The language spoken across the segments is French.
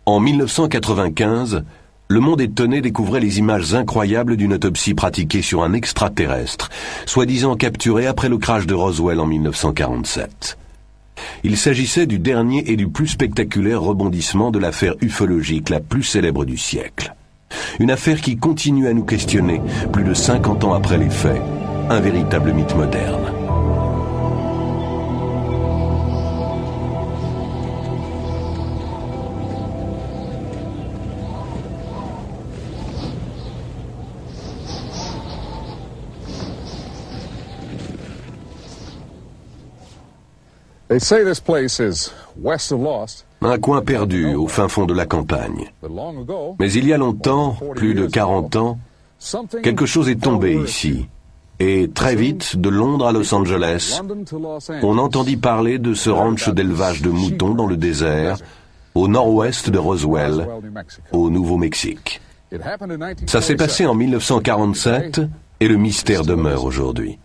En 1995, le monde étonné découvrait les images incroyables d'une autopsie pratiquée sur un extraterrestre, soi-disant capturé après le crash de Roswell en 1947. Il s'agissait du dernier et du plus spectaculaire rebondissement de l'affaire ufologique la plus célèbre du siècle. Une affaire qui continue à nous questionner, plus de 50 ans après les faits. Un véritable mythe moderne. They say this place is west of Lost. Un coin perdu au fin fond de la campagne. Mais il y a longtemps, plus de 40 ans, quelque chose est tombé ici. Et très vite, de Londres à Los Angeles, on entendit parler de ce ranch d'élevage de moutons dans le désert, au nord-ouest de Roswell, au Nouveau-Mexique. Ça s'est passé en 1947 et le mystère demeure aujourd'hui.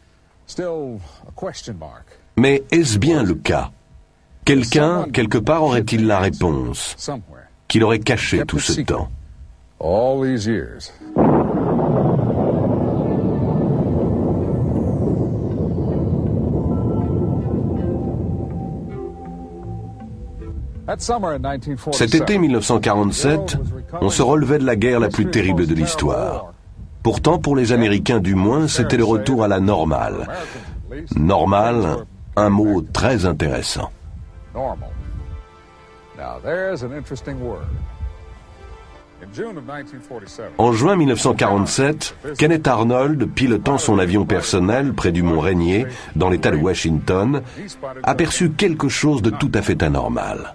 Mais est-ce bien le cas ? Quelqu'un, quelque part, aurait-il la réponse qu'il aurait caché tout ce temps ? Cet été 1947, on se relevait de la guerre la plus terrible de l'histoire. Pourtant, pour les Américains du moins, c'était le retour à la normale. Normale, un mot très intéressant. En juin 1947, Kenneth Arnold, pilotant son avion personnel près du mont Rainier, dans l'État de Washington, aperçut quelque chose de tout à fait anormal.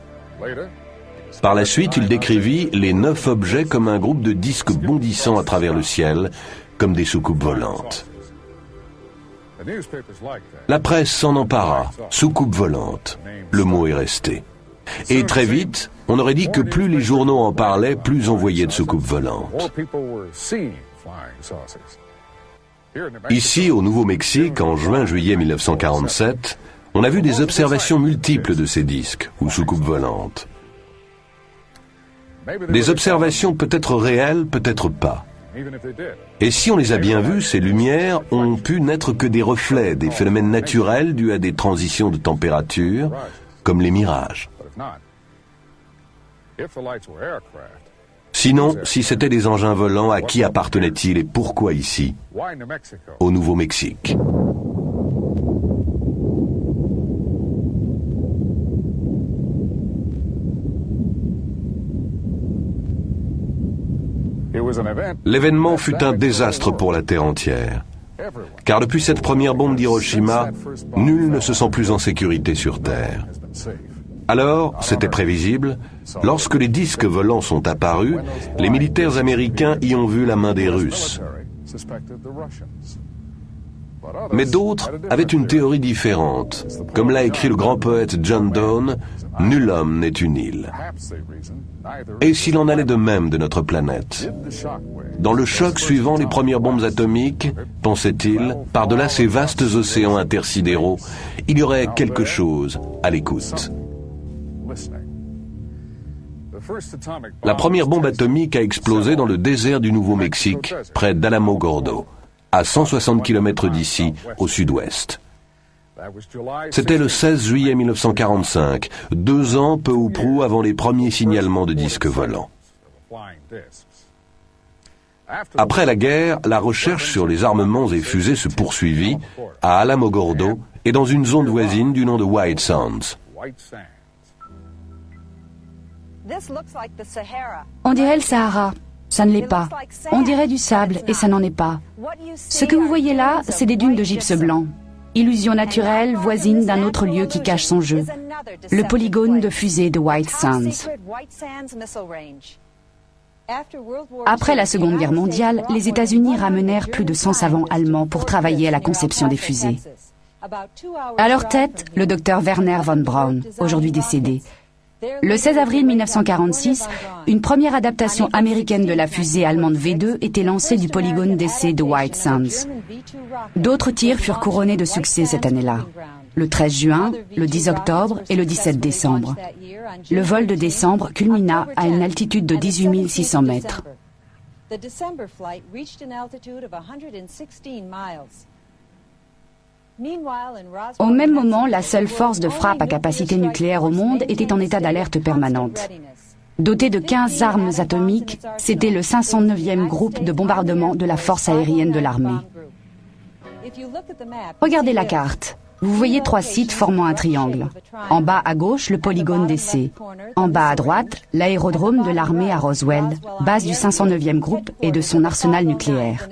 Par la suite, il décrivit les 9 objets comme un groupe de disques bondissant à travers le ciel, comme des soucoupes volantes. La presse s'en empara, soucoupe volante. Le mot est resté. Et très vite, on aurait dit que plus les journaux en parlaient, plus on voyait de soucoupes volantes. Ici, au Nouveau-Mexique, en juin-juillet 1947, on a vu des observations multiples de ces disques, ou soucoupes volantes. Des observations peut-être réelles, peut-être pas. Et si on les a bien vues, ces lumières ont pu n'être que des reflets, des phénomènes naturels dus à des transitions de température, comme les mirages. Sinon, si c'était des engins volants, à qui appartenaient-ils et pourquoi ici, au Nouveau-Mexique ? L'événement fut un désastre pour la Terre entière. Car depuis cette première bombe d'Hiroshima, nul ne se sent plus en sécurité sur Terre. Alors, c'était prévisible, lorsque les disques volants sont apparus, les militaires américains y ont vu la main des Russes. Mais d'autres avaient une théorie différente. Comme l'a écrit le grand poète John Donne, « Nul homme n'est une île ». Et s'il en allait de même de notre planète ? Dans le choc suivant les premières bombes atomiques, pensait-il, par-delà ces vastes océans intersidéraux, il y aurait quelque chose à l'écoute. La première bombe atomique a explosé dans le désert du Nouveau-Mexique, près d'Alamogordo, à 160 km d'ici, au sud-ouest. C'était le 16 juillet 1945, 2 ans peu ou prou avant les premiers signalements de disques volants. Après la guerre, la recherche sur les armements et fusées se poursuivit à Alamogordo et dans une zone voisine du nom de White Sands. On dirait le Sahara. Ça ne l'est pas. On dirait du sable et ça n'en est pas. Ce que vous voyez là, c'est des dunes de gypse blanc. Illusion naturelle voisine d'un autre lieu qui cache son jeu. Le polygone de fusée de White Sands. Après la Seconde Guerre mondiale, les États-Unis ramenèrent plus de 100 savants allemands pour travailler à la conception des fusées. À leur tête, le docteur Werner von Braun, aujourd'hui décédé. Le 16 avril 1946, une première adaptation américaine de la fusée allemande V2 était lancée du polygone d'essai de White Sands. D'autres tirs furent couronnés de succès cette année-là. le 13 juin, le 10 octobre et le 17 décembre. Le vol de décembre culmina à une altitude de 18 600 mètres. Au même moment, la seule force de frappe à capacité nucléaire au monde était en état d'alerte permanente. Doté de 15 armes atomiques, c'était le 509e groupe de bombardement de la force aérienne de l'armée. Regardez la carte. Vous voyez 3 sites formant un triangle. En bas à gauche, le polygone d'essai. En bas à droite, l'aérodrome de l'armée à Roswell, base du 509e groupe et de son arsenal nucléaire.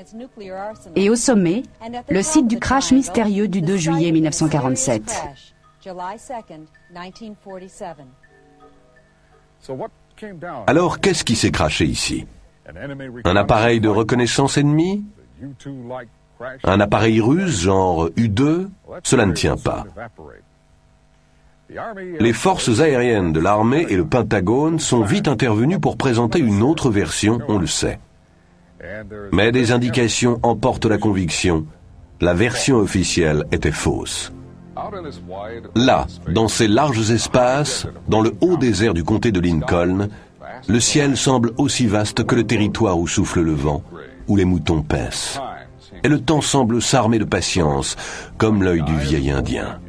Et au sommet, le site du crash mystérieux du 2 juillet 1947. Alors, qu'est-ce qui s'est crashé ici? Un appareil de reconnaissance ennemi? Un appareil russe genre U-2? Cela ne tient pas. Les forces aériennes de l'armée et le Pentagone sont vite intervenus pour présenter une autre version, on le sait. Mais des indications emportent la conviction. La version officielle était fausse. Là, dans ces larges espaces, dans le haut désert du comté de Lincoln, le ciel semble aussi vaste que le territoire où souffle le vent, où les moutons paissent. Et le temps semble s'armer de patience, comme l'œil du vieil Indien.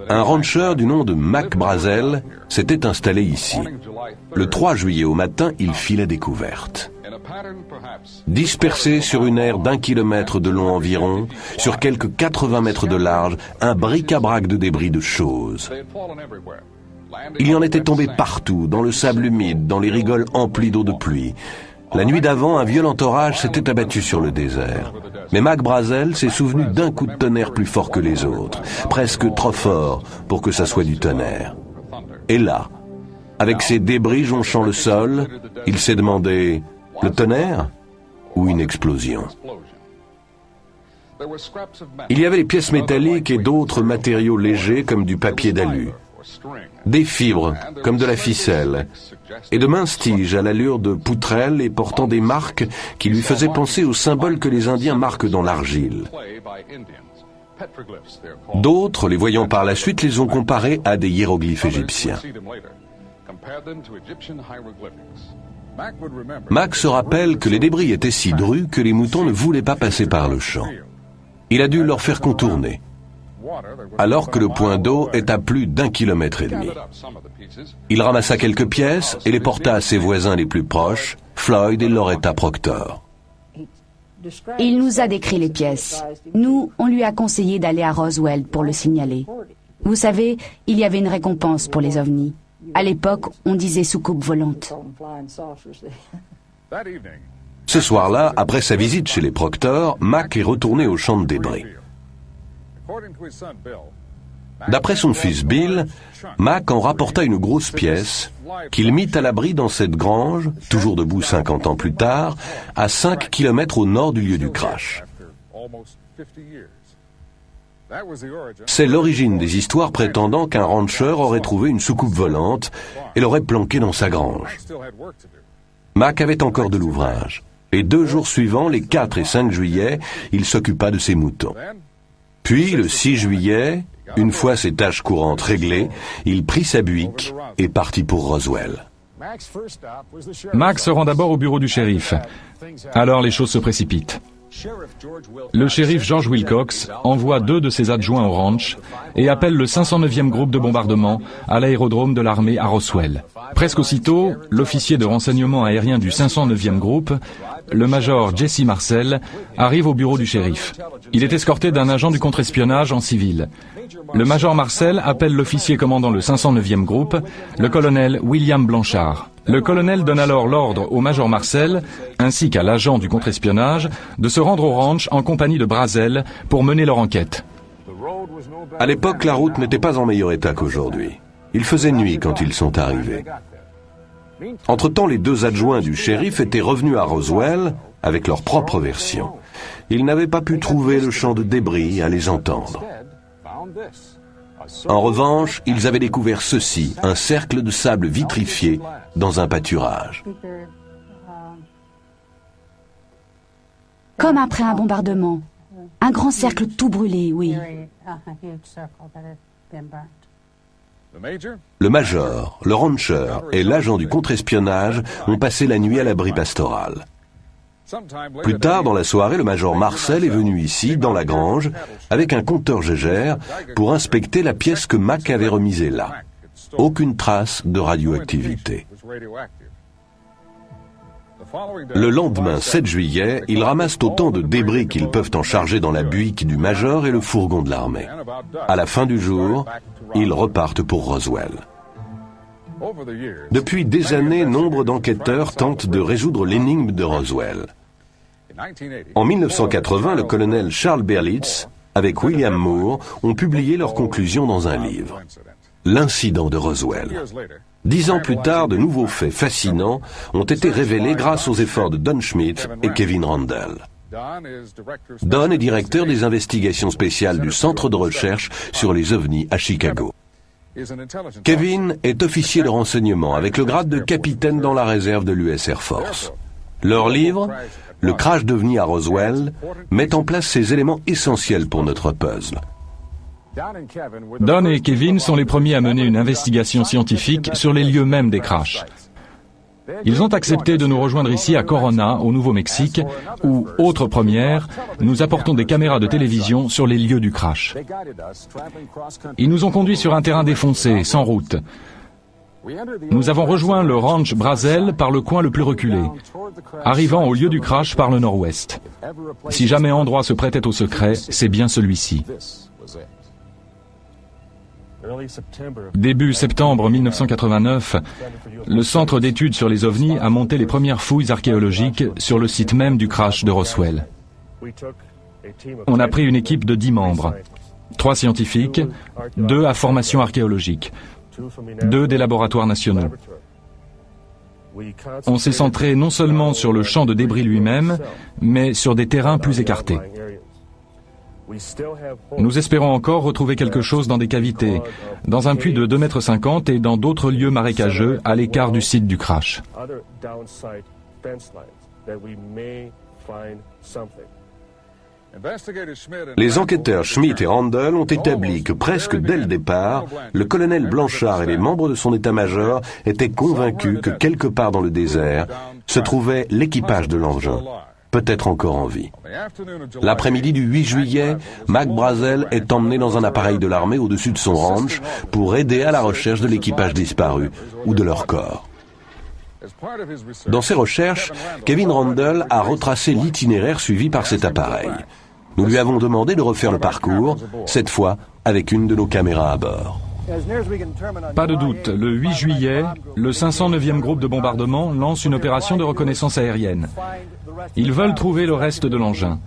Un rancheur du nom de Mac Brazel s'était installé ici. Le 3 juillet au matin, il fit la découverte. Dispersé sur une aire d'1 kilomètre de long environ, sur quelques 80 mètres de large, un bric-à-brac de débris de choses. Il y en était tombé partout, dans le sable humide, dans les rigoles emplies d'eau de pluie. La nuit d'avant, un violent orage s'était abattu sur le désert. Mais Mac Brazel s'est souvenu d'un coup de tonnerre plus fort que les autres, presque trop fort pour que ça soit du tonnerre. Et là, avec ces débris jonchant le sol, il s'est demandé, le tonnerre ou une explosion? Il y avait les pièces métalliques et d'autres matériaux légers comme du papier d'alu, des fibres comme de la ficelle, et de minces tiges à l'allure de poutrelles et portant des marques qui lui faisaient penser aux symboles que les Indiens marquent dans l'argile. D'autres, les voyant par la suite, les ont comparés à des hiéroglyphes égyptiens. Mac se rappelle que les débris étaient si drus que les moutons ne voulaient pas passer par le champ. Il a dû leur faire contourner, alors que le point d'eau est à plus d'1,5 kilomètre. Il ramassa quelques pièces et les porta à ses voisins les plus proches, Floyd et Loretta Proctor. Il nous a décrit les pièces. Nous, on lui a conseillé d'aller à Roswell pour le signaler. Vous savez, il y avait une récompense pour les ovnis. À l'époque, on disait soucoupe volante. Ce soir-là, après sa visite chez les Proctor, Mac est retourné au champ de débris. D'après son fils Bill, Mac en rapporta une grosse pièce qu'il mit à l'abri dans cette grange, toujours debout 50 ans plus tard, à 5 kilomètres au nord du lieu du crash. C'est l'origine des histoires prétendant qu'un rancher aurait trouvé une soucoupe volante et l'aurait planquée dans sa grange. Mac avait encore de l'ouvrage. Les 2 jours suivants, les 4 et 5 juillet, il s'occupa de ses moutons. Puis, le 6 juillet, une fois ses tâches courantes réglées, il prit sa buick et partit pour Roswell. Mac se rend d'abord au bureau du shérif. Alors les choses se précipitent. Le shérif George Wilcox envoie 2 de ses adjoints au ranch et appelle le 509e groupe de bombardement à l'aérodrome de l'armée à Roswell. Presque aussitôt, l'officier de renseignement aérien du 509e groupe, le major Jesse Marcel, arrive au bureau du shérif. Il est escorté d'un agent du contre-espionnage en civil. Le major Marcel appelle l'officier commandant le 509e groupe, le colonel William Blanchard. Le colonel donne alors l'ordre au major Marcel, ainsi qu'à l'agent du contre-espionnage, de se rendre au ranch en compagnie de Brazel pour mener leur enquête. À l'époque, la route n'était pas en meilleur état qu'aujourd'hui. Il faisait nuit quand ils sont arrivés. Entre-temps, les 2 adjoints du shérif étaient revenus à Roswell avec leur propre version. Ils n'avaient pas pu trouver le champ de débris à les entendre. En revanche, ils avaient découvert ceci, un cercle de sable vitrifié dans un pâturage. Comme après un bombardement, Un grand cercle tout brûlé, oui. Le major, le rancher et l'agent du contre-espionnage ont passé la nuit à l'abri pastoral. Plus tard dans la soirée, le major Marcel est venu ici, dans la grange, avec un compteur Geiger pour inspecter la pièce que Mac avait remisée là. Aucune trace de radioactivité. Le lendemain, 7 juillet, ils ramassent autant de débris qu'ils peuvent en charger dans la buick du major et le fourgon de l'armée. À la fin du jour, ils repartent pour Roswell. Depuis des années, nombre d'enquêteurs tentent de résoudre l'énigme de Roswell. En 1980, le colonel Charles Berlitz, avec William Moore, ont publié leurs conclusions dans un livre. L'incident de Roswell. 10 ans plus tard, de nouveaux faits fascinants ont été révélés grâce aux efforts de Don Schmitt et Kevin Randle. Don est directeur des investigations spéciales du Centre de recherche sur les ovnis à Chicago. Kevin est officier de renseignement avec le grade de capitaine dans la réserve de l'US Air Force. Leur livre, Le crash d'ovnis à Roswell, met en place ces éléments essentiels pour notre puzzle. Don et Kevin sont les premiers à mener une investigation scientifique sur les lieux mêmes des crashs. Ils ont accepté de nous rejoindre ici à Corona, au Nouveau-Mexique, où, autre première, nous apportons des caméras de télévision sur les lieux du crash. Ils nous ont conduits sur un terrain défoncé, sans route. Nous avons rejoint le ranch Brazel par le coin le plus reculé, arrivant au lieu du crash par le nord-ouest. Si jamais endroit se prêtait au secret, c'est bien celui-ci. Début septembre 1989, le Centre d'études sur les ovnis a monté les premières fouilles archéologiques sur le site même du crash de Roswell. On a pris une équipe de 10 membres, 3 scientifiques, 2 à formation archéologique, 2 des laboratoires nationaux. On s'est centré non seulement sur le champ de débris lui-même, mais sur des terrains plus écartés. Nous espérons encore retrouver quelque chose dans des cavités, dans un puits de 2,50 m et dans d'autres lieux marécageux à l'écart du site du crash. Les enquêteurs Schmitt et Randle ont établi que presque dès le départ, le colonel Blanchard et les membres de son état-major étaient convaincus que quelque part dans le désert se trouvait l'équipage de l'engin, peut-être encore en vie. L'après-midi du 8 juillet, Mac Brazel est emmené dans un appareil de l'armée au-dessus de son ranch pour aider à la recherche de l'équipage disparu ou de leur corps. Dans ses recherches, Kevin Randle a retracé l'itinéraire suivi par cet appareil. Nous lui avons demandé de refaire le parcours, cette fois avec une de nos caméras à bord. Pas de doute, le 8 juillet, le 509e groupe de bombardement lance une opération de reconnaissance aérienne. Ils veulent trouver le reste de l'engin.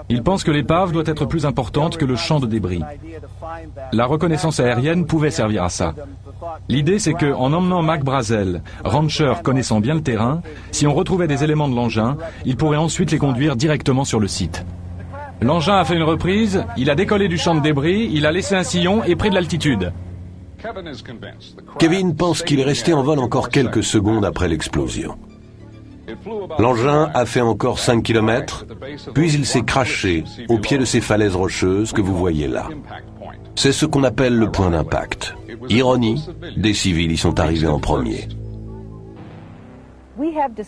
Ils pensent que l'épave doit être plus importante que le champ de débris. La reconnaissance aérienne pouvait servir à ça. L'idée, c'est que, en emmenant Mac Brazel, rancher connaissant bien le terrain, si on retrouvait des éléments de l'engin, il pourrait ensuite les conduire directement sur le site. L'engin a fait une reprise, il a décollé du champ de débris, il a laissé un sillon et pris de l'altitude. Kevin pense qu'il est resté en vol encore quelques secondes après l'explosion. L'engin a fait encore 5 km, puis il s'est crashé au pied de ces falaises rocheuses que vous voyez là. C'est ce qu'on appelle le point d'impact. Ironie, des civils y sont arrivés en premier.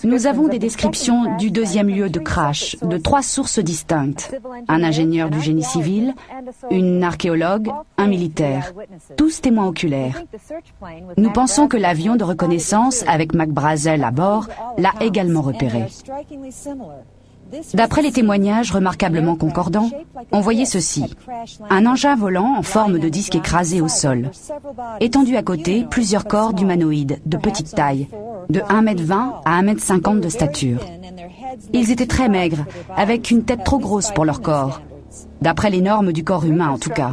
Nous avons des descriptions du deuxième lieu de crash, de 3 sources distinctes. Un ingénieur du génie civil, une archéologue, un militaire. Tous témoins oculaires. Nous pensons que l'avion de reconnaissance, avec Mac Brazel à bord, l'a également repéré. D'après les témoignages remarquablement concordants, on voyait ceci. Un engin volant en forme de disque écrasé au sol. Étendu à côté, plusieurs corps d'humanoïdes de petite taille, de 1,20 m à 1,50 m de stature. Ils étaient très maigres, avec une tête trop grosse pour leur corps. D'après les normes du corps humain en tout cas.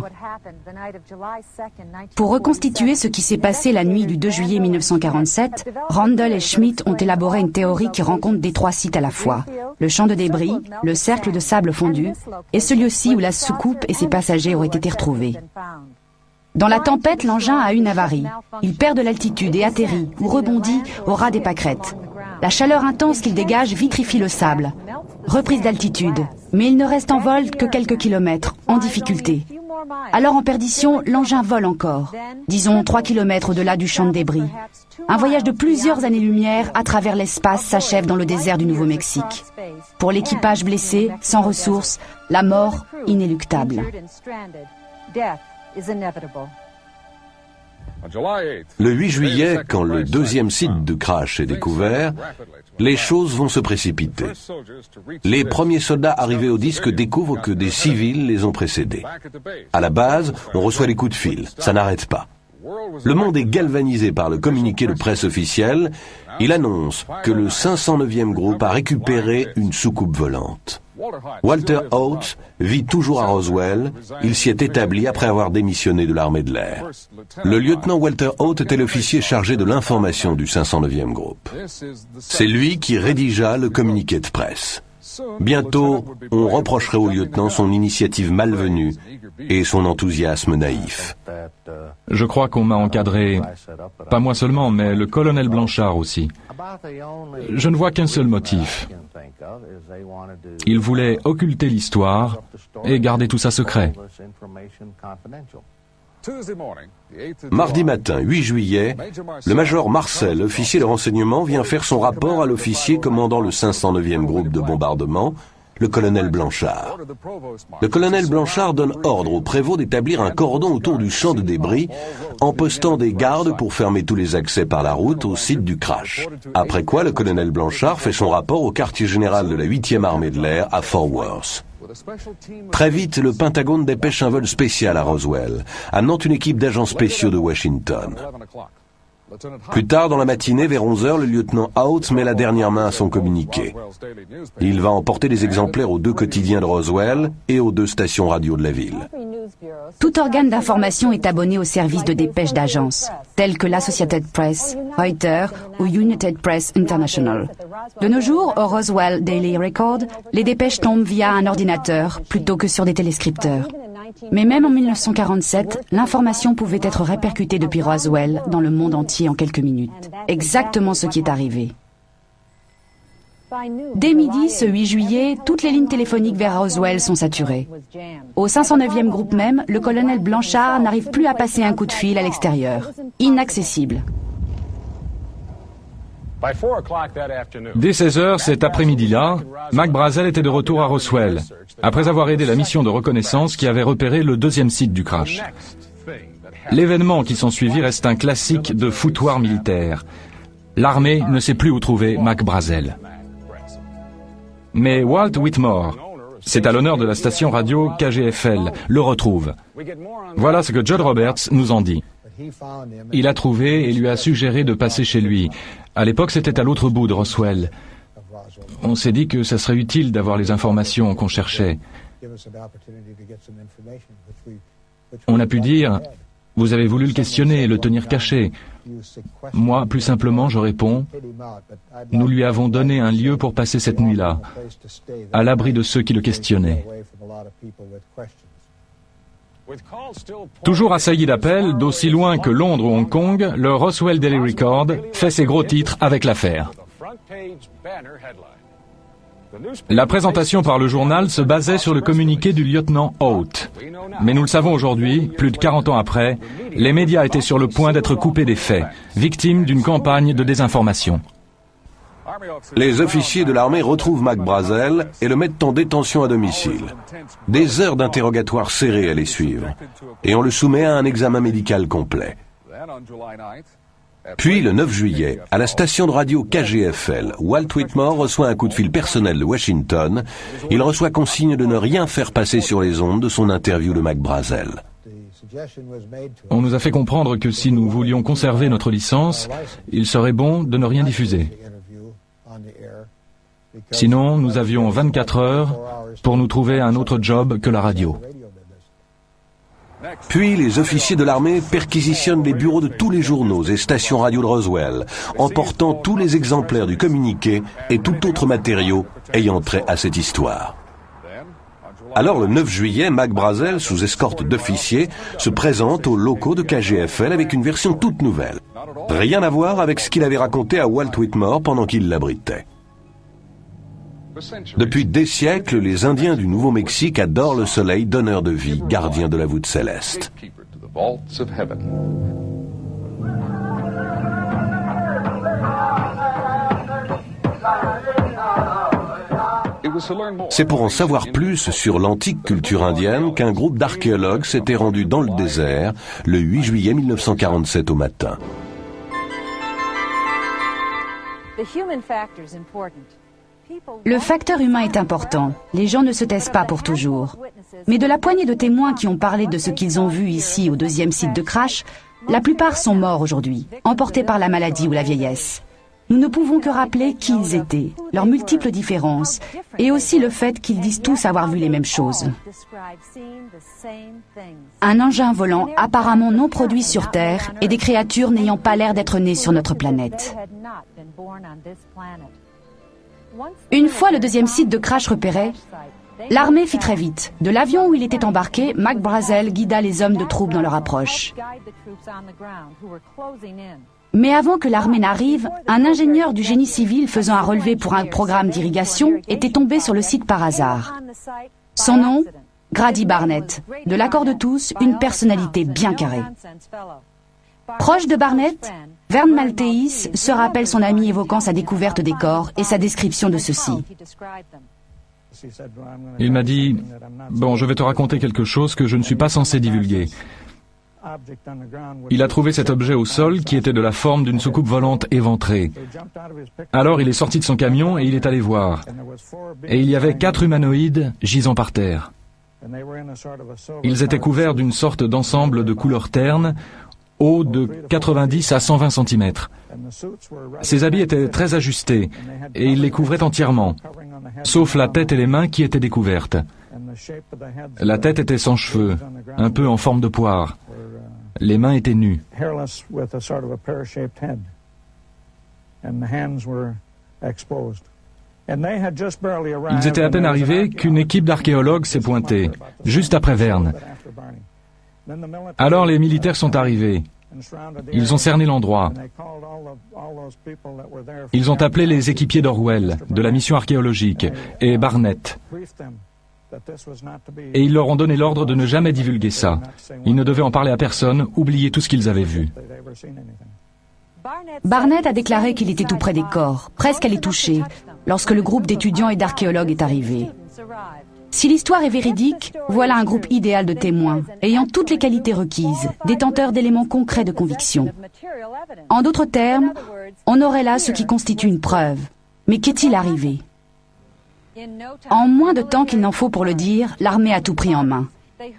Pour reconstituer ce qui s'est passé la nuit du 2 juillet 1947, Randle et Schmitt ont élaboré une théorie qui rencontre des 3 sites à la fois. Le champ de débris, le cercle de sable fondu et celui-ci où la soucoupe et ses passagers auraient été retrouvés. Dans la tempête, l'engin a une avarie. Il perd de l'altitude et atterrit ou rebondit au ras des pâquerettes. La chaleur intense qu'il dégage vitrifie le sable. Reprise d'altitude. Mais il ne reste en vol que quelques kilomètres, en difficulté. Alors en perdition, l'engin vole encore, disons 3 kilomètres au-delà du champ de débris. Un voyage de plusieurs années-lumière à travers l'espace s'achève dans le désert du Nouveau-Mexique. Pour l'équipage blessé, sans ressources, la mort inéluctable. Le 8 juillet, quand le deuxième site de crash est découvert, les choses vont se précipiter. Les premiers soldats arrivés au disque découvrent que des civils les ont précédés. À la base, on reçoit des coups de fil, ça n'arrête pas. Le monde est galvanisé par le communiqué de presse officiel. Il annonce que le 509e groupe a récupéré une soucoupe volante. Walter Haut vit toujours à Roswell. Il s'y est établi après avoir démissionné de l'armée de l'air. Le lieutenant Walter Haut était l'officier chargé de l'information du 509e groupe. C'est lui qui rédigea le communiqué de presse. Bientôt, on reprocherait au lieutenant son initiative malvenue et son enthousiasme naïf. Je crois qu'on m'a encadré, pas moi seulement, mais le colonel Blanchard aussi. Je ne vois qu'un seul motif. Il voulait occulter l'histoire et garder tout ça secret. Mardi matin, 8 juillet, le major Marcel, officier de renseignement, vient faire son rapport à l'officier commandant le 509e groupe de bombardement, le colonel Blanchard. Le colonel Blanchard donne ordre au prévôt d'établir un cordon autour du champ de débris en postant des gardes pour fermer tous les accès par la route au site du crash. Après quoi, le colonel Blanchard fait son rapport au quartier général de la 8e armée de l'air à Fort Worth. Très vite, le Pentagone dépêche un vol spécial à Roswell, amenant une équipe d'agents spéciaux de Washington. Plus tard dans la matinée, vers 11h, le lieutenant Haut met la dernière main à son communiqué. Il va emporter des exemplaires aux 2 quotidiens de Roswell et aux 2 stations radio de la ville. Tout organe d'information est abonné aux services de dépêche d'agence, tels que l'Associated Press, Reuters ou United Press International. De nos jours, au Roswell Daily Record, les dépêches tombent via un ordinateur plutôt que sur des téléscripteurs. Mais même en 1947, l'information pouvait être répercutée depuis Roswell dans le monde entier en quelques minutes. Exactement ce qui est arrivé. Dès midi, ce 8 juillet, toutes les lignes téléphoniques vers Roswell sont saturées. Au 509e groupe même, le colonel Blanchard n'arrive plus à passer un coup de fil à l'extérieur. Inaccessible. Dès 16h cet après-midi-là, Mac Brazel était de retour à Roswell, après avoir aidé la mission de reconnaissance qui avait repéré le 2e site du crash. L'événement qui s'ensuivit reste un classique de foutoir militaire. L'armée ne sait plus où trouver Mac Brazel. Mais Walt Whitmore, c'est à l'honneur de la station radio KGFL, le retrouve. Voilà ce que Judd Roberts nous en dit. Il a trouvé et lui a suggéré de passer chez lui. À l'époque, c'était à l'autre bout de Roswell. On s'est dit que ça serait utile d'avoir les informations qu'on cherchait. On a pu dire, vous avez voulu le questionner et le tenir caché. Moi, plus simplement, je réponds, nous lui avons donné un lieu pour passer cette nuit-là, à l'abri de ceux qui le questionnaient. Toujours assailli d'appels, d'aussi loin que Londres ou Hong Kong, le Roswell Daily Record fait ses gros titres avec l'affaire. La présentation par le journal se basait sur le communiqué du lieutenant Haut. Mais nous le savons aujourd'hui, plus de 40 ans après, les médias étaient sur le point d'être coupés des faits, victimes d'une campagne de désinformation. Les officiers de l'armée retrouvent Mac Brazel et le mettent en détention à domicile. Des heures d'interrogatoire serrées allaient suivre, et on le soumet à un examen médical complet. Puis, le 9 juillet, à la station de radio KGFL, Walt Whitmore reçoit un coup de fil personnel de Washington. Il reçoit consigne de ne rien faire passer sur les ondes de son interview de Mac Brazel. On nous a fait comprendre que si nous voulions conserver notre licence, il serait bon de ne rien diffuser. Sinon, nous avions 24 heures pour nous trouver un autre job que la radio. Puis, les officiers de l'armée perquisitionnent les bureaux de tous les journaux et stations radio de Roswell, emportant tous les exemplaires du communiqué et tout autre matériau ayant trait à cette histoire. Alors, le 9 juillet, Mac Brazel, sous escorte d'officiers, se présente aux locaux de KGFL avec une version toute nouvelle. Rien à voir avec ce qu'il avait raconté à Walt Whitmore pendant qu'il l'abritait. Depuis des siècles, les Indiens du Nouveau-Mexique adorent le soleil, donneur de vie, gardien de la voûte céleste. C'est pour en savoir plus sur l'antique culture indienne qu'un groupe d'archéologues s'était rendu dans le désert le 8 juillet 1947 au matin. Le facteur humain est important. Les gens ne se taisent pas pour toujours. Mais de la poignée de témoins qui ont parlé de ce qu'ils ont vu ici au deuxième site de crash, la plupart sont morts aujourd'hui, emportés par la maladie ou la vieillesse. Nous ne pouvons que rappeler qui ils étaient, leurs multiples différences, et aussi le fait qu'ils disent tous avoir vu les mêmes choses. Un engin volant apparemment non produit sur Terre et des créatures n'ayant pas l'air d'être nées sur notre planète. Une fois le deuxième site de crash repéré, l'armée fit très vite. De l'avion où il était embarqué, Mac Brazel guida les hommes de troupes dans leur approche. Mais avant que l'armée n'arrive, un ingénieur du génie civil faisant un relevé pour un programme d'irrigation était tombé sur le site par hasard. Son nom, Grady Barnett. De l'accord de tous, une personnalité bien carrée. Proche de Barnett, Vern Maltese se rappelle son ami évoquant sa découverte des corps et sa description de ceux-ci. Il m'a dit, « Bon, je vais te raconter quelque chose que je ne suis pas censé divulguer. » Il a trouvé cet objet au sol qui était de la forme d'une soucoupe volante éventrée. Alors il est sorti de son camion et il est allé voir. Et il y avait 4 humanoïdes gisant par terre. Ils étaient couverts d'une sorte d'ensemble de couleur terne, haut de 90 à 120 cm. Ces habits étaient très ajustés et ils les couvraient entièrement, sauf la tête et les mains qui étaient découvertes. La tête était sans cheveux, un peu en forme de poire. Les mains étaient nues. Ils étaient à peine arrivés qu'une équipe d'archéologues s'est pointée, juste après Vern. Alors les militaires sont arrivés. Ils ont cerné l'endroit. Ils ont appelé les équipiers d'Orwell, de la mission archéologique, et Barnett. Et ils leur ont donné l'ordre de ne jamais divulguer ça. Ils ne devaient en parler à personne, oublier tout ce qu'ils avaient vu. Barnett a déclaré qu'il était tout près des corps, presque à les toucher, lorsque le groupe d'étudiants et d'archéologues est arrivé. Si l'histoire est véridique, voilà un groupe idéal de témoins, ayant toutes les qualités requises, détenteurs d'éléments concrets de conviction. En d'autres termes, on aurait là ce qui constitue une preuve. Mais qu'est-il arrivé ? En moins de temps qu'il n'en faut pour le dire, l'armée a tout pris en main.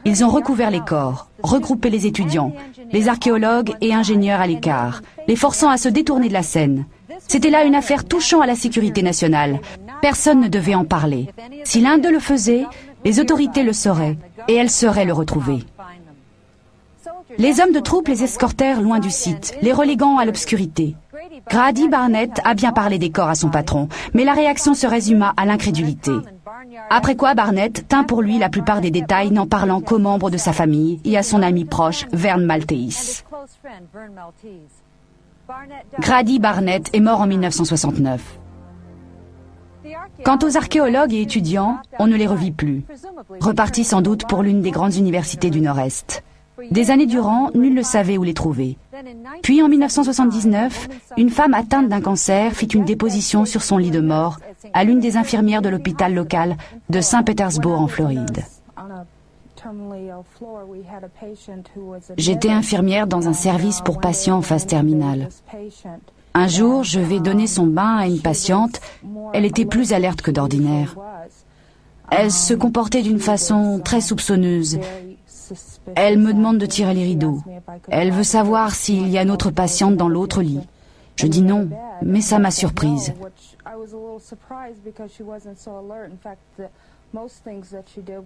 Ils ont recouvert les corps, regroupé les étudiants, les archéologues et ingénieurs à l'écart, les forçant à se détourner de la scène. C'était là une affaire touchant à la sécurité nationale. Personne ne devait en parler. Si l'un d'eux le faisait, les autorités le sauraient, et elles sauraient le retrouver. Les hommes de troupe les escortèrent loin du site, les reléguant à l'obscurité. Grady Barnett a bien parlé des corps à son patron, mais la réaction se résuma à l'incrédulité. Après quoi Barnett tint pour lui la plupart des détails, n'en parlant qu'aux membres de sa famille et à son ami proche, Vern Maltese. Grady Barnett est mort en 1969. Quant aux archéologues et étudiants, on ne les revit plus, repartis sans doute pour l'une des grandes universités du Nord-Est. Des années durant, nul ne savait où les trouver. Puis en 1979, une femme atteinte d'un cancer fit une déposition sur son lit de mort à l'une des infirmières de l'hôpital local de Saint-Pétersbourg en Floride. J'étais infirmière dans un service pour patients en phase terminale. Un jour, je vais donner son bain à une patiente. Elle était plus alerte que d'ordinaire. Elle se comportait d'une façon très soupçonneuse. Elle me demande de tirer les rideaux. Elle veut savoir s'il y a une autre patiente dans l'autre lit. Je dis non, mais ça m'a surprise.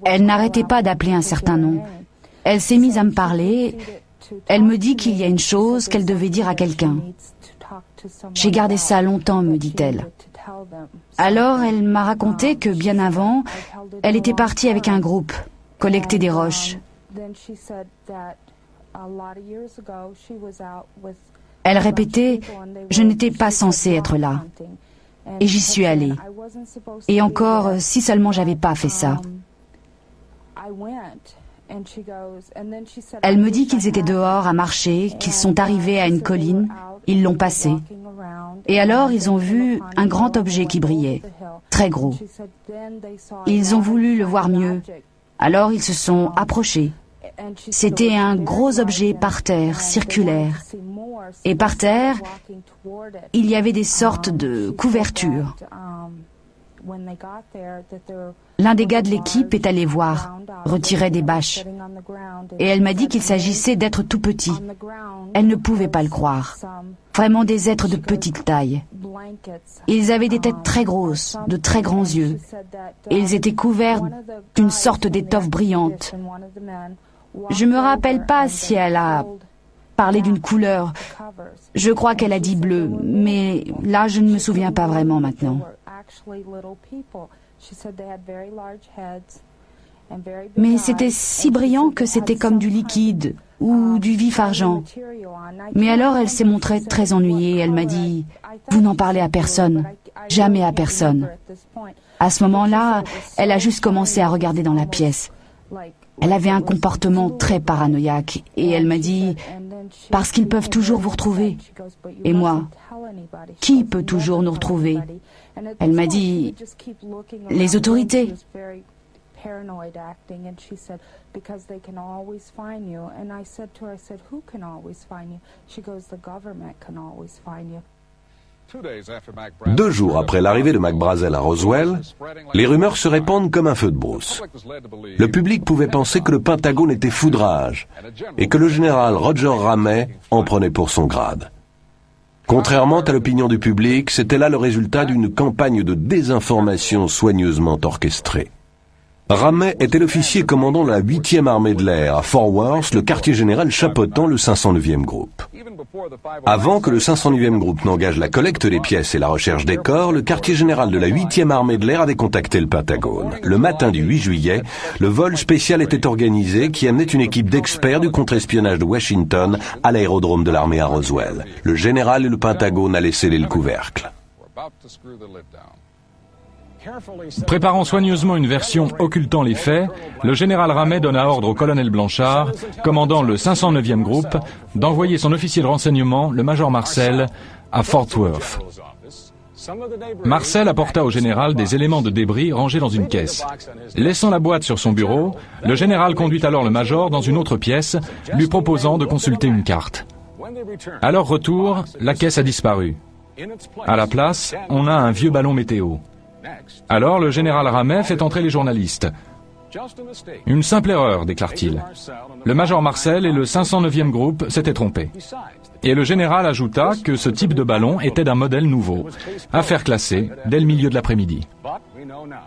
Elle n'arrêtait pas d'appeler un certain nom. Elle s'est mise à me parler. Elle me dit qu'il y a une chose qu'elle devait dire à quelqu'un. J'ai gardé ça longtemps, me dit-elle. Alors elle m'a raconté que bien avant, elle était partie avec un groupe, collecter des roches. Elle répétait « Je n'étais pas censée être là ». Et j'y suis allée. Et encore, si seulement j'avais pas fait ça. Elle me dit qu'ils étaient dehors à marcher, qu'ils sont arrivés à une colline, ils l'ont passée. Et alors ils ont vu un grand objet qui brillait, très gros. Ils ont voulu le voir mieux. Alors ils se sont approchés. C'était un gros objet par terre, circulaire. Et par terre, il y avait des sortes de couvertures. L'un des gars de l'équipe est allé voir, retirer des bâches. Et elle m'a dit qu'il s'agissait d'êtres tout petits. Elle ne pouvait pas le croire. Vraiment des êtres de petite taille. Ils avaient des têtes très grosses, de très grands yeux. Et ils étaient couverts d'une sorte d'étoffe brillante. Je me rappelle pas si elle a parlé d'une couleur. Je crois qu'elle a dit bleu, mais là je ne me souviens pas vraiment maintenant. Mais c'était si brillant que c'était comme du liquide ou du vif argent. Mais alors elle s'est montrée très ennuyée. Elle m'a dit « Vous n'en parlez à personne, jamais à personne ». À ce moment-là, elle a juste commencé à regarder dans la pièce. Elle avait un comportement très paranoïaque et elle m'a dit « Parce qu'ils peuvent toujours vous retrouver ». Et moi, qui peut toujours nous retrouver? Elle m'a dit « Les autorités ». Deux jours après l'arrivée de Mac Brazel à Roswell, les rumeurs se répandent comme un feu de brousse. Le public pouvait penser que le Pentagone était foudrage et que le général Roger Ramey en prenait pour son grade. Contrairement à l'opinion du public, c'était là le résultat d'une campagne de désinformation soigneusement orchestrée. Ramey était l'officier commandant la 8e armée de l'air à Fort Worth, le quartier général chapeautant le 509e groupe. Avant que le 509e groupe n'engage la collecte des pièces et la recherche des corps, le quartier général de la 8e armée de l'air avait contacté le Pentagone. Le matin du 8 juillet, le vol spécial était organisé qui amenait une équipe d'experts du contre-espionnage de Washington à l'aérodrome de l'armée à Roswell. Le général et le Pentagone allaient sceller le couvercle. Préparant soigneusement une version occultant les faits, le général Ramey donna ordre au colonel Blanchard, commandant le 509e groupe, d'envoyer son officier de renseignement, le major Marcel, à Fort Worth. Marcel apporta au général des éléments de débris rangés dans une caisse. Laissant la boîte sur son bureau, le général conduit alors le major dans une autre pièce, lui proposant de consulter une carte. À leur retour, la caisse a disparu. À la place, on a un vieux ballon météo. Alors le général Ramey fait entrer les journalistes. Une simple erreur, déclare-t-il. Le major Marcel et le 509e groupe s'étaient trompés. Et le général ajouta que ce type de ballon était d'un modèle nouveau, affaire classée dès le milieu de l'après-midi.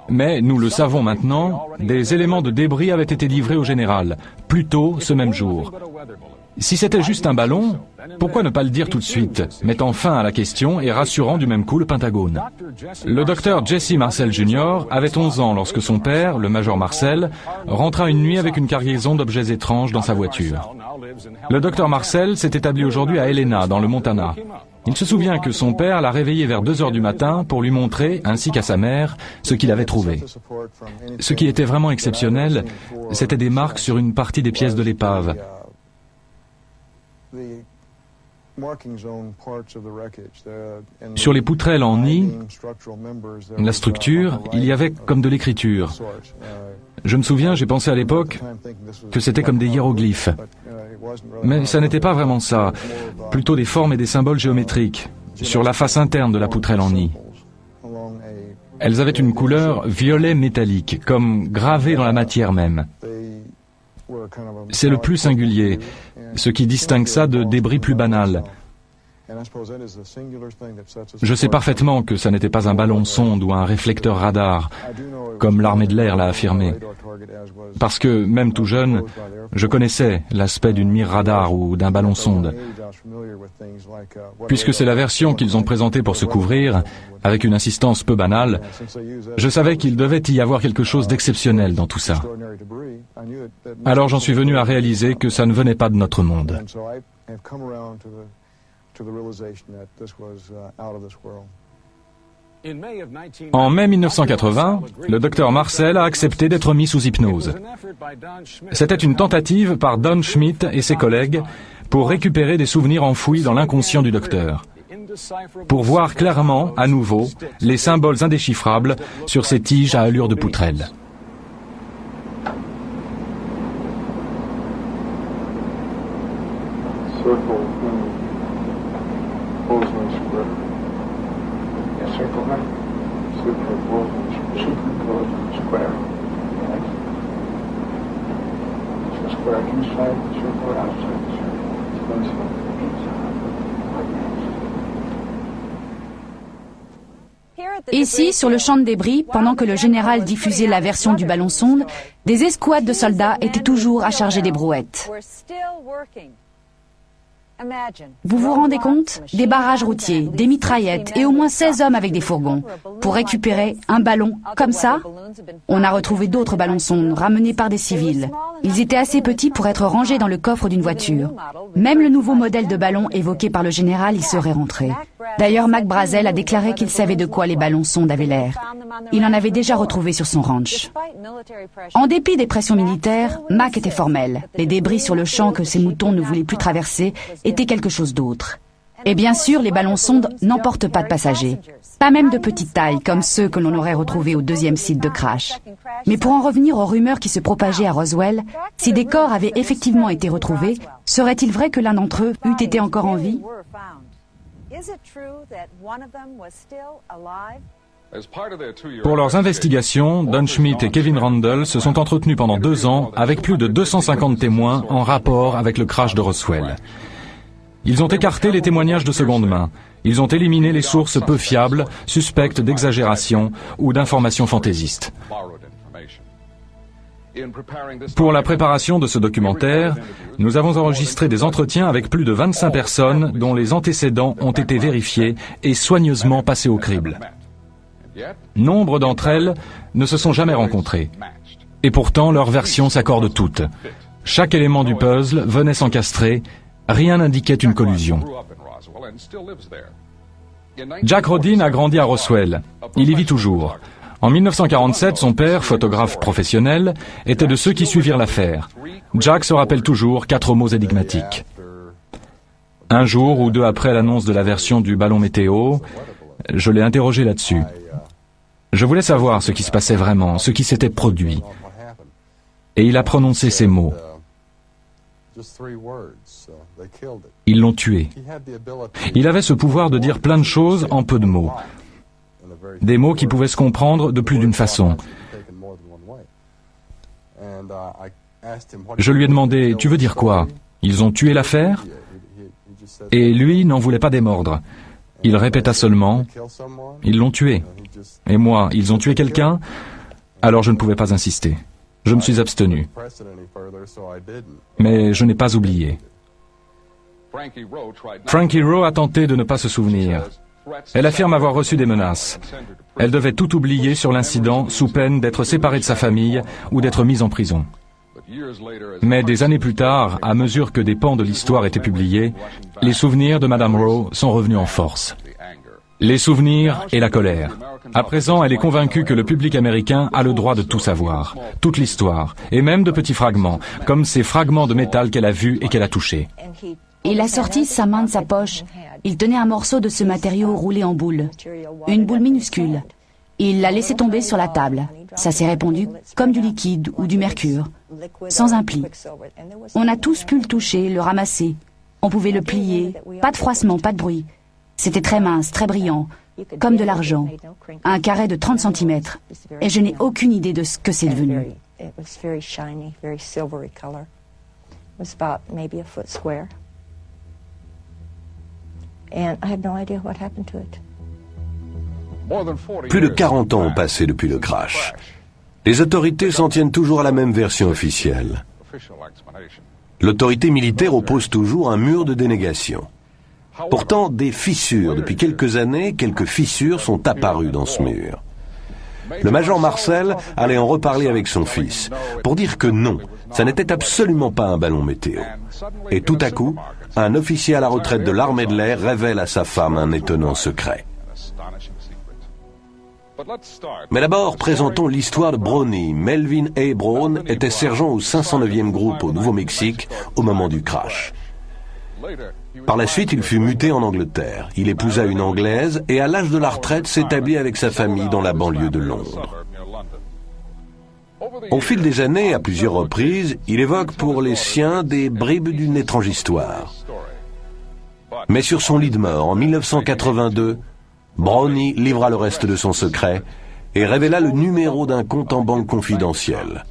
Mais, nous le savons maintenant, des éléments de débris avaient été livrés au général, plus tôt ce même jour. Si c'était juste un ballon, pourquoi ne pas le dire tout de suite, mettant fin à la question et rassurant du même coup le Pentagone? Le docteur Jesse Marcel Jr. avait 11 ans lorsque son père, le major Marcel, rentra une nuit avec une cargaison d'objets étranges dans sa voiture. Le docteur Marcel s'est établi aujourd'hui à Helena, dans le Montana. Il se souvient que son père l'a réveillé vers 2 heures du matin pour lui montrer, ainsi qu'à sa mère, ce qu'il avait trouvé. Ce qui était vraiment exceptionnel, c'était des marques sur une partie des pièces de l'épave. Sur les poutrelles en nid, la structure, il y avait comme de l'écriture. Je me souviens, j'ai pensé à l'époque que c'était comme des hiéroglyphes. Mais ça n'était pas vraiment ça, plutôt des formes et des symboles géométriques, sur la face interne de la poutrelle en nid. Elles avaient une couleur violet métallique, comme gravée dans la matière même. C'est le plus singulier, ce qui distingue ça de débris plus banals. Je sais parfaitement que ça n'était pas un ballon sonde ou un réflecteur radar, comme l'armée de l'air l'a affirmé. Parce que, même tout jeune, je connaissais l'aspect d'une mire radar ou d'un ballon sonde. Puisque c'est la version qu'ils ont présentée pour se couvrir, avec une insistance peu banale, je savais qu'il devait y avoir quelque chose d'exceptionnel dans tout ça. Alors j'en suis venu à réaliser que ça ne venait pas de notre monde. En mai 1980, le docteur Marcel a accepté d'être mis sous hypnose. C'était une tentative par Don Schmitt et ses collègues pour récupérer des souvenirs enfouis dans l'inconscient du docteur, pour voir clairement, à nouveau, les symboles indéchiffrables sur ces tiges à allure de poutrelle. Ici, sur le champ de débris, pendant que le général diffusait la version du ballon-sonde, des escouades de soldats étaient toujours à charger des brouettes. Vous vous rendez compte? Des barrages routiers, des mitraillettes et au moins 16 hommes avec des fourgons pour récupérer un ballon comme ça? On a retrouvé d'autres ballons-sondes ramenés par des civils. Ils étaient assez petits pour être rangés dans le coffre d'une voiture. Même le nouveau modèle de ballon évoqué par le général y serait rentré. D'ailleurs, Mac Brazel a déclaré qu'il savait de quoi les ballons-sondes avaient l'air. Il en avait déjà retrouvé sur son ranch. En dépit des pressions militaires, Mac était formel. Les débris sur le champ que ses moutons ne voulaient plus traverser étaient quelque chose d'autre. Et bien sûr, les ballons-sondes n'emportent pas de passagers. Pas même de petite taille, comme ceux que l'on aurait retrouvés au deuxième site de crash. Mais pour en revenir aux rumeurs qui se propageaient à Roswell, si des corps avaient effectivement été retrouvés, serait-il vrai que l'un d'entre eux eût été encore en vie? Pour leurs investigations, Don Schmitt et Kevin Randle se sont entretenus pendant 2 ans avec plus de 250 témoins en rapport avec le crash de Roswell. Ils ont écarté les témoignages de seconde main. Ils ont éliminé les sources peu fiables, suspectes d'exagération ou d'informations fantaisistes. Pour la préparation de ce documentaire, nous avons enregistré des entretiens avec plus de 25 personnes dont les antécédents ont été vérifiés et soigneusement passés au crible. Nombre d'entre elles ne se sont jamais rencontrées. Et pourtant, leurs versions s'accordent toutes. Chaque élément du puzzle venait s'encastrer, rien n'indiquait une collusion. Jack Rodin a grandi à Roswell. Il y vit toujours. En 1947, son père, photographe professionnel, était de ceux qui suivirent l'affaire. Jack se rappelle toujours 4 mots énigmatiques. Un jour ou 2 après l'annonce de la version du ballon météo, je l'ai interrogé là-dessus. Je voulais savoir ce qui se passait vraiment, ce qui s'était produit. Et il a prononcé ces mots. Ils l'ont tué. Il avait ce pouvoir de dire plein de choses en peu de mots. Des mots qui pouvaient se comprendre de plus d'une façon. Je lui ai demandé, tu veux dire quoi? Ils ont tué l'affaire? Et lui n'en voulait pas démordre. Il répéta seulement, ils l'ont tué. Et moi, ils ont tué quelqu'un? Alors je ne pouvais pas insister. Je me suis abstenu. Mais je n'ai pas oublié. Frankie Rowe a tenté de ne pas se souvenir. Elle affirme avoir reçu des menaces. Elle devait tout oublier sur l'incident sous peine d'être séparée de sa famille ou d'être mise en prison. Mais des années plus tard, à mesure que des pans de l'histoire étaient publiés, les souvenirs de Madame Rowe sont revenus en force. Les souvenirs et la colère. À présent, elle est convaincue que le public américain a le droit de tout savoir, toute l'histoire, et même de petits fragments, comme ces fragments de métal qu'elle a vus et qu'elle a touchés. Il a sorti sa main de sa poche. Il tenait un morceau de ce matériau roulé en boule, une boule minuscule. Il l'a laissé tomber sur la table. Ça s'est répandu comme du liquide ou du mercure, sans un pli. On a tous pu le toucher, le ramasser. On pouvait le plier, pas de froissement, pas de bruit. C'était très mince, très brillant, comme de l'argent. Un carré de 30 cm. Et je n'ai aucune idée de ce que c'est devenu. Plus de 40 ans ont passé depuis le crash. Les autorités s'en tiennent toujours à la même version officielle. L'autorité militaire oppose toujours un mur de dénégation. Pourtant, des fissures, depuis quelques années, quelques fissures sont apparues dans ce mur. Le major Marcel allait en reparler avec son fils, pour dire que non, ça n'était absolument pas un ballon météo. Et tout à coup, un officier à la retraite de l'armée de l'air révèle à sa femme un étonnant secret. Mais d'abord, présentons l'histoire de Brownie. Melvin A. Brown était sergent au 509e groupe au Nouveau-Mexique au moment du crash. Par la suite, il fut muté en Angleterre. Il épousa une Anglaise et à l'âge de la retraite s'établit avec sa famille dans la banlieue de Londres. Au fil des années, à plusieurs reprises, il évoque pour les siens des bribes d'une étrange histoire. Mais sur son lit de mort, en 1982, Brownie livra le reste de son secret et révéla le numéro d'un compte en banque confidentiel.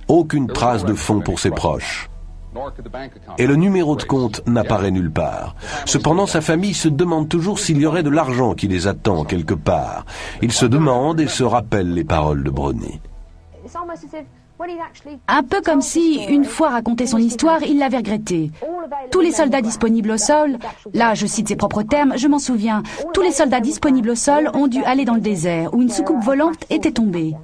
Aucune trace de fonds pour ses proches. Et le numéro de compte n'apparaît nulle part. Cependant, sa famille se demande toujours s'il y aurait de l'argent qui les attend quelque part. Ils se demandent et se rappellent les paroles de Brownie. Un peu comme si, une fois raconté son histoire, il l'avait regretté. Tous les soldats disponibles au sol, là je cite ses propres termes, je m'en souviens, tous les soldats disponibles au sol ont dû aller dans le désert où une soucoupe volante était tombée.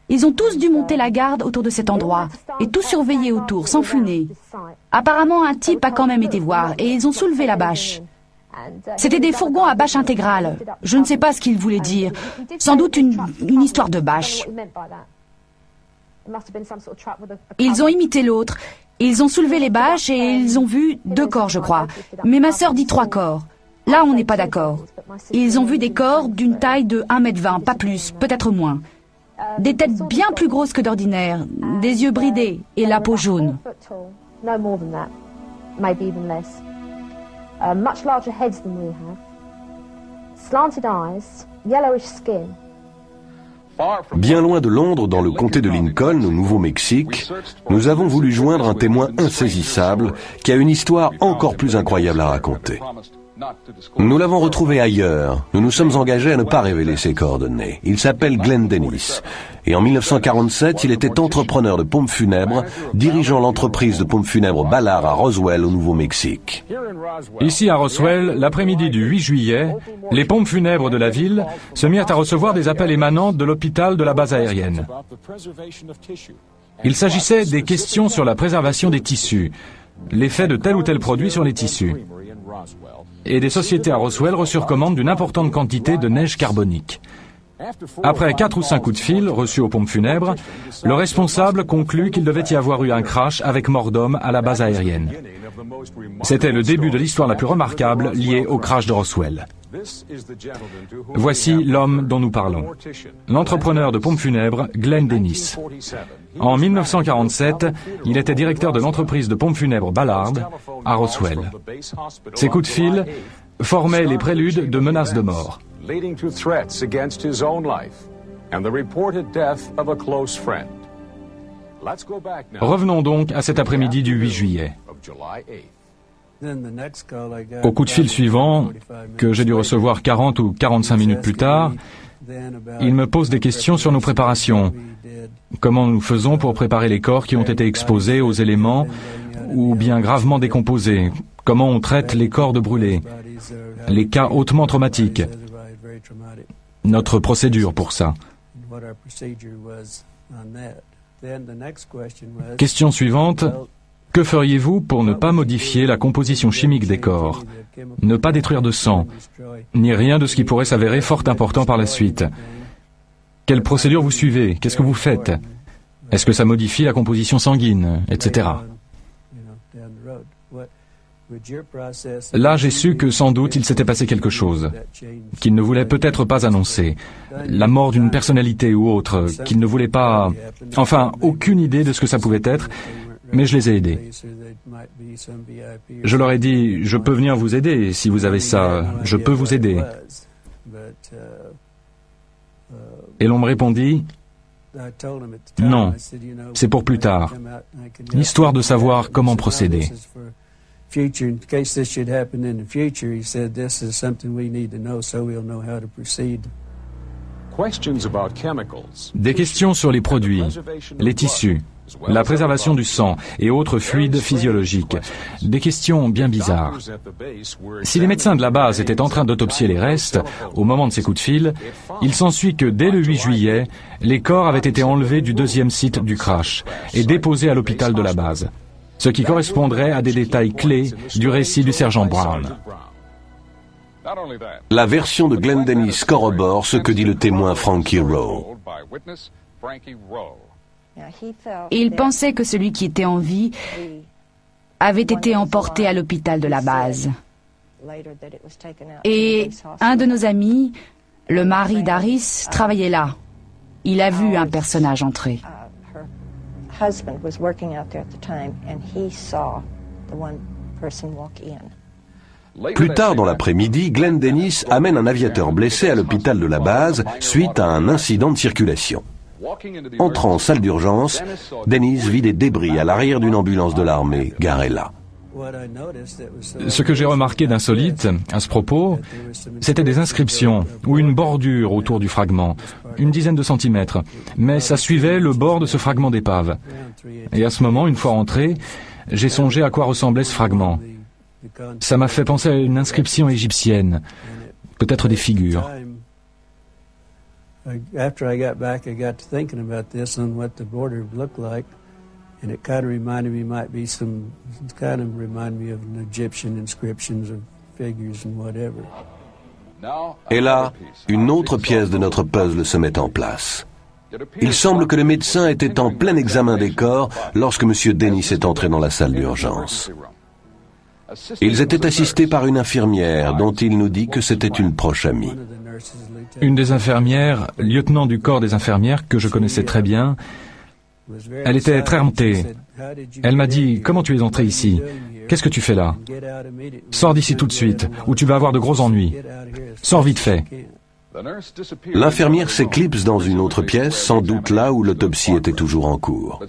Ils ont tous dû monter la garde autour de cet endroit et tout surveiller autour, sans funer. Apparemment, un type a quand même été voir et ils ont soulevé la bâche. C'était des fourgons à bâche intégrale. Je ne sais pas ce qu'il voulait dire. Sans doute une histoire de bâche. Ils ont imité l'autre. Ils ont soulevé les bâches et ils ont vu 2 corps, je crois. Mais ma sœur dit 3 corps. Là, on n'est pas d'accord. Ils ont vu des corps d'une taille de 1,20 m, pas plus, peut-être moins. Des têtes bien plus grosses que d'ordinaire, des yeux bridés et la peau jaune. Bien loin de Londres, dans le comté de Lincoln, au Nouveau-Mexique, nous avons voulu joindre un témoin insaisissable qui a une histoire encore plus incroyable à raconter. Nous l'avons retrouvé ailleurs. Nous nous sommes engagés à ne pas révéler ses coordonnées. Il s'appelle Glenn Dennis. Et en 1947, il était entrepreneur de pompes funèbres, dirigeant l'entreprise de pompes funèbres Ballard à Roswell, au Nouveau-Mexique. Ici à Roswell, l'après-midi du 8 juillet, les pompes funèbres de la ville se mirent à recevoir des appels émanant de l'hôpital de la base aérienne. Il s'agissait des questions sur la préservation des tissus, l'effet de tel ou tel produit sur les tissus. Et des sociétés à Roswell reçurent commande d'une importante quantité de neige carbonique. Après 4 ou 5 coups de fil reçus aux pompes funèbres, le responsable conclut qu'il devait y avoir eu un crash avec mort d'homme à la base aérienne. C'était le début de l'histoire la plus remarquable liée au crash de Roswell. Voici l'homme dont nous parlons. L'entrepreneur de pompes funèbres, Glenn Dennis. En 1947, il était directeur de l'entreprise de pompes funèbres Ballard à Roswell. Ces coups de fil formaient les préludes de menaces de mort. Revenons donc à cet après-midi du 8 juillet. Au coup de fil suivant, que j'ai dû recevoir 40 ou 45 minutes plus tard, il me pose des questions sur nos préparations. Comment nous faisons pour préparer les corps qui ont été exposés aux éléments ou bien gravement décomposés? Comment on traite les corps de brûlés? Les cas hautement traumatiques. Notre procédure pour ça. Question suivante. Que feriez-vous pour ne pas modifier la composition chimique des corps, ne pas détruire de sang, ni rien de ce qui pourrait s'avérer fort important par la suite? Quelle procédure vous suivez? Qu'est-ce que vous faites? Est-ce que ça modifie la composition sanguine, etc. Là, j'ai su que sans doute il s'était passé quelque chose, qu'il ne voulait peut-être pas annoncer. La mort d'une personnalité ou autre, qu'il ne voulait pas... Enfin, aucune idée de ce que ça pouvait être, mais je les ai aidés. Je leur ai dit, je peux venir vous aider si vous avez ça, je peux vous aider. Et l'on me répondit, non, c'est pour plus tard, histoire de savoir comment procéder. Des questions sur les produits, les tissus, la préservation du sang et autres fluides physiologiques. Des questions bien bizarres. Si les médecins de la base étaient en train d'autopsier les restes, au moment de ces coups de fil, il s'ensuit que dès le 8 juillet, les corps avaient été enlevés du 2e site du crash et déposés à l'hôpital de la base, ce qui correspondrait à des détails clés du récit du sergent Brown. La version de Glenn Dennis corrobore ce que dit le témoin Frankie Rowe. Il pensait que celui qui était en vie avait été emporté à l'hôpital de la base. Et un de nos amis, le mari d'Aris, travaillait là. Il a vu un personnage entrer. Plus tard dans l'après-midi, Glenn Dennis amène un aviateur blessé à l'hôpital de la base suite à un incident de circulation. Entrant en salle d'urgence, Dennis vit des débris à l'arrière d'une ambulance de l'armée garée là. Ce que j'ai remarqué d'insolite à ce propos, c'était des inscriptions ou une bordure autour du fragment, une dizaine de centimètres, mais ça suivait le bord de ce fragment d'épave. Et à ce moment, une fois entré, j'ai songé à quoi ressemblait ce fragment. Ça m'a fait penser à une inscription égyptienne, peut-être des figures. After I got back, I got to thinking about this and what the border looked like, and it kind of reminded me, of an Egyptian inscriptions of figures and whatever. Et là, une autre pièce de notre puzzle se met en place. Il semble que le médecin était en plein examen des corps lorsque M. Dennis est entré dans la salle d'urgence. Ils étaient assistés par une infirmière dont il nous dit que c'était une proche amie. Une des infirmières, lieutenant du corps des infirmières, que je connaissais très bien, elle était très remontée. Elle m'a dit « Comment tu es entré ici? Qu'est-ce que tu fais là? Sors d'ici tout de suite, ou tu vas avoir de gros ennuis. Sors vite fait. » L'infirmière s'éclipse dans une autre pièce, sans doute là où l'autopsie était toujours en cours.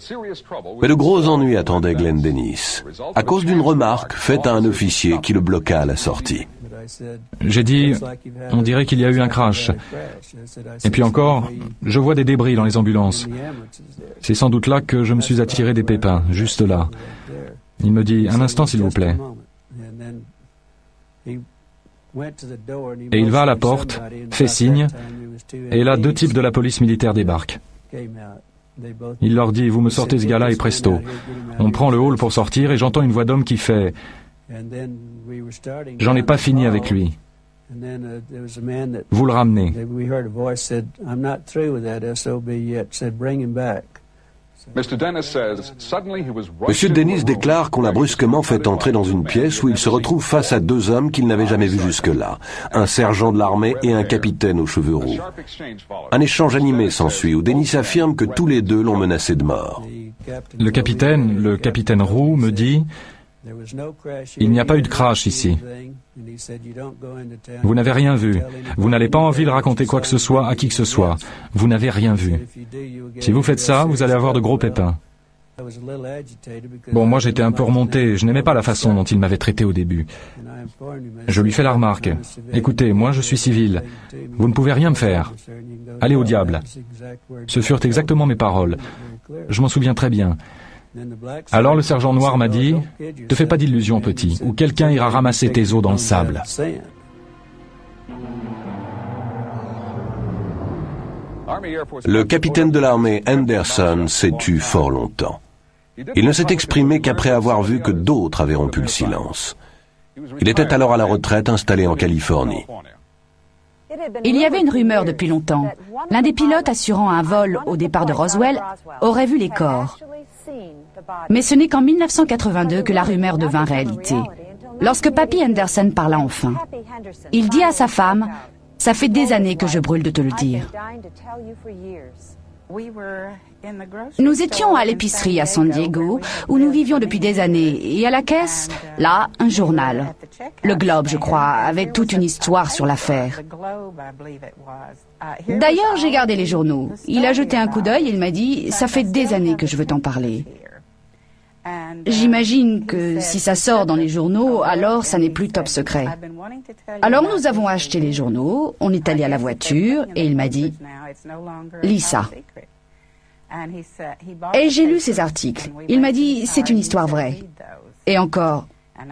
Mais de gros ennuis attendaient Glenn Dennis, à cause d'une remarque faite à un officier qui le bloqua à la sortie. J'ai dit, on dirait qu'il y a eu un crash. Et puis encore, je vois des débris dans les ambulances. C'est sans doute là que je me suis attiré des pépins, juste là. Il me dit, un instant s'il vous plaît. Et il va à la porte, fait signe, et là 2 types de la police militaire débarquent. Il leur dit, vous me sortez ce gars-là et presto. On prend le hall pour sortir et j'entends une voix d'homme qui fait, j'en ai pas fini avec lui. Vous le ramenez. Monsieur Dennis déclare qu'on l'a brusquement fait entrer dans une pièce où il se retrouve face à 2 hommes qu'il n'avait jamais vus jusque-là, un sergent de l'armée et un capitaine aux cheveux roux. Un échange animé s'ensuit où Dennis affirme que tous les 2 l'ont menacé de mort. Le capitaine roux me dit, il n'y a pas eu de crash ici. Vous n'avez rien vu. Vous n'avez pas envie de raconter quoi que ce soit à qui que ce soit. Vous n'avez rien vu. Si vous faites ça, vous allez avoir de gros pépins. Bon, moi j'étais un peu remonté. Je n'aimais pas la façon dont il m'avait traité au début. Je lui fais la remarque. Écoutez, moi je suis civil. Vous ne pouvez rien me faire. Allez au diable. Ce furent exactement mes paroles. Je m'en souviens très bien. Alors le sergent noir m'a dit, « Te fais pas d'illusions, petit, ou quelqu'un ira ramasser tes os dans le sable. » Le capitaine de l'armée Anderson s'est tu fort longtemps. Il ne s'est exprimé qu'après avoir vu que d'autres avaient rompu le silence. Il était alors à la retraite installé en Californie. Il y avait une rumeur depuis longtemps. L'un des pilotes assurant un vol au départ de Roswell aurait vu les corps. Mais ce n'est qu'en 1982 que la rumeur devint réalité. Lorsque Papy Henderson parla enfin, il dit à sa femme, « Ça fait des années que je brûle de te le dire. » Nous étions à l'épicerie à San Diego, où nous vivions depuis des années, et à la caisse, là, un journal. Le Globe, je crois, avait toute une histoire sur l'affaire. D'ailleurs, j'ai gardé les journaux. Il a jeté un coup d'œil et il m'a dit, « Ça fait des années que je veux t'en parler. » J'imagine que si ça sort dans les journaux, alors ça n'est plus top secret. Alors nous avons acheté les journaux, on est allé à la voiture et il m'a dit « Lis ça ». Et j'ai lu ces articles. Il m'a dit « C'est une histoire vraie ». Et encore,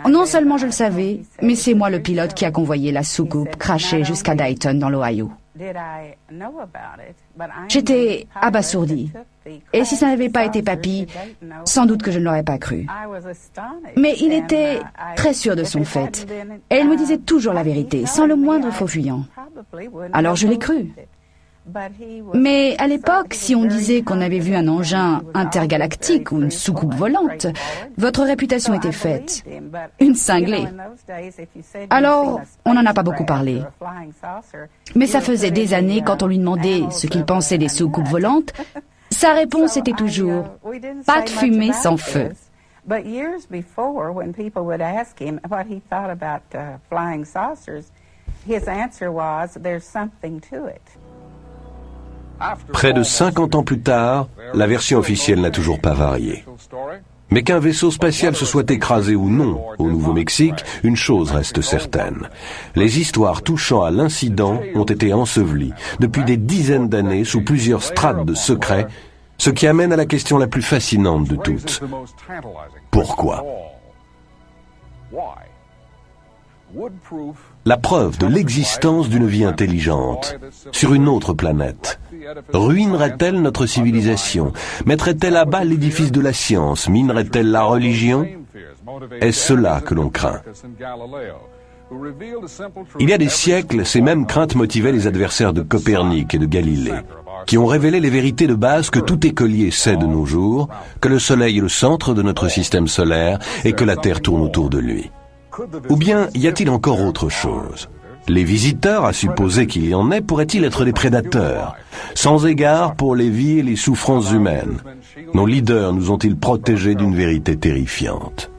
non seulement je le savais, mais c'est moi le pilote qui a convoyé la soucoupe crashée jusqu'à Dayton dans l'Ohio. J'étais abasourdie. Et si ça n'avait pas été papy, sans doute que je ne l'aurais pas cru. Mais il était très sûr de son fait. Et il me disait toujours la vérité, sans le moindre faux fuyant. Alors je l'ai cru. Mais à l'époque, si on disait qu'on avait vu un engin intergalactique ou une soucoupe volante, votre réputation était faite. Une cinglée. Alors, on n'en a pas beaucoup parlé. Mais ça faisait des années, quand on lui demandait ce qu'il pensait des soucoupes volantes, sa réponse était toujours « pas de fumée sans feu ». But years before, when people would ask him what he thought about flying saucers, his answer was, "There's something to it." Près de 50 ans plus tard, la version officielle n'a toujours pas varié. Mais qu'un vaisseau spatial se soit écrasé ou non au Nouveau-Mexique, une chose reste certaine. Les histoires touchant à l'incident ont été ensevelies depuis des dizaines d'années sous plusieurs strates de secrets, ce qui amène à la question la plus fascinante de toutes. Pourquoi ? La preuve de l'existence d'une vie intelligente sur une autre planète ruinerait-elle notre civilisation? Mettrait-elle à bas l'édifice de la science? Minerait-elle la religion? Est-ce cela que l'on craint? Il y a des siècles, ces mêmes craintes motivaient les adversaires de Copernic et de Galilée, qui ont révélé les vérités de base que tout écolier sait de nos jours, que le Soleil est le centre de notre système solaire et que la Terre tourne autour de lui. Ou bien y a-t-il encore autre chose? Les visiteurs, à supposer qu'il y en ait, pourraient-ils être des prédateurs, sans égard pour les vies et les souffrances humaines? Nos leaders nous ont-ils protégés d'une vérité terrifiante?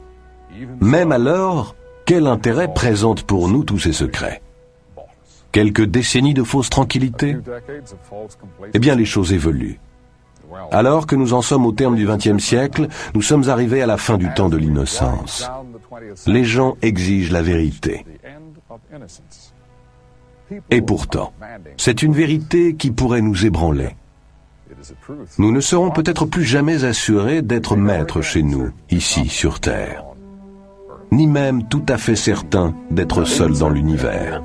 Même alors, quel intérêt présentent pour nous tous ces secrets? Quelques décennies de fausse tranquillité? Eh bien, les choses évoluent. Alors que nous en sommes au terme du XXe siècle, nous sommes arrivés à la fin du temps de l'innocence. Les gens exigent la vérité. Et pourtant, c'est une vérité qui pourrait nous ébranler. Nous ne serons peut-être plus jamais assurés d'être maîtres chez nous, ici sur Terre, ni même tout à fait certains d'être seuls dans l'univers.